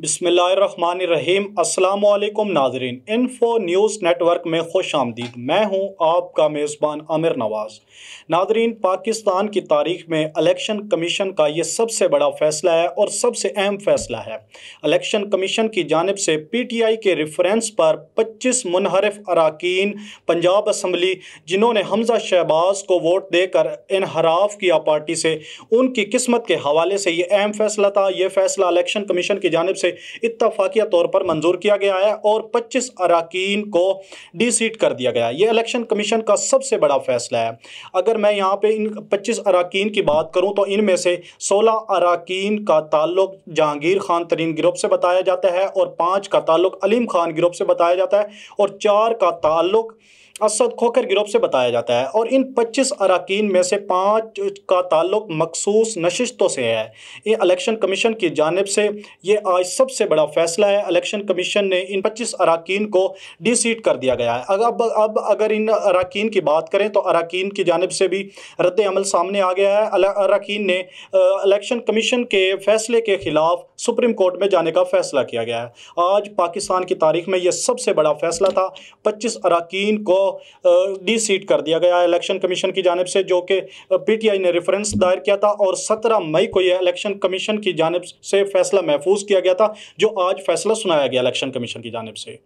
बिस्मिल्लाहिर्रहमानिर्रहीम। अस्सलाम वालेकुम नाज़रीन, इन्फो न्यूज़ नेटवर्क में खुश आमदीद। मैं हूं आपका मेज़बान आमिर नवाज़। नाज़रीन, पाकिस्तान की तारीख में इलेक्शन कमीशन का ये सबसे बड़ा फ़ैसला है और सबसे अहम फ़ैसला है। इलेक्शन कमीशन की जानिब से PTI के रेफरेंस पर 25 मुनहरिफ अराकीन पंजाब असम्बली जिन्होंने हमजा शहबाज को वोट देकर इनहराफ किया पार्टी से, उनकी किस्मत के हवाले से ये अहम फ़ैसला था। ये फ़ैसला इलेक्शन कमीशन की जानिब से इत्तफाकिया तौर पर मंजूर किया गया है और 25 अराकीन को डी सीट कर दिया गया है। ये इलेक्शन कमीशन का सबसे बड़ा फैसला है। अगर मैं यहाँ पे इन 25 अराकीन की बात करूँ तो इनमें से 16 अराकीन का ताल्लुक जहांगीर खान तरीन ग्रुप से बताया जाता है और 5 का ताल्लुक अलीम खान ग्रुप से बताया जाता है और 4 का ताल्लुक असद खोखर गिरोह से बताया जाता है। और इन 25 अराकीन में से 5 का ताल्लुक मखसूस नशिस्तों से है। ये इलेक्शन कमीशन की जानिब से ये आज सबसे बड़ा फैसला है। इलेक्शन कमीशन ने इन 25 अराकीन को डी सीट कर दिया गया है। अब अगर इन अराकीन की बात करें तो अराकीन की जानिब से भी रद्द अमल सामने आ गया है। अराकीन ने इलेक्शन कमीशन के फैसले के खिलाफ सुप्रीम कोर्ट में जाने का फैसला किया गया है। आज पाकिस्तान की तारीख में यह सबसे बड़ा फैसला था। 25 अराकीन को डी सीट कर दिया गया इलेक्शन कमीशन की जानिब से, जो कि PTI ने रेफरेंस दायर किया था और 17 मई को यह इलेक्शन कमीशन की जानिब से फैसला महफूज किया गया था, जो आज फैसला सुनाया गया इलेक्शन कमीशन की जानिब से।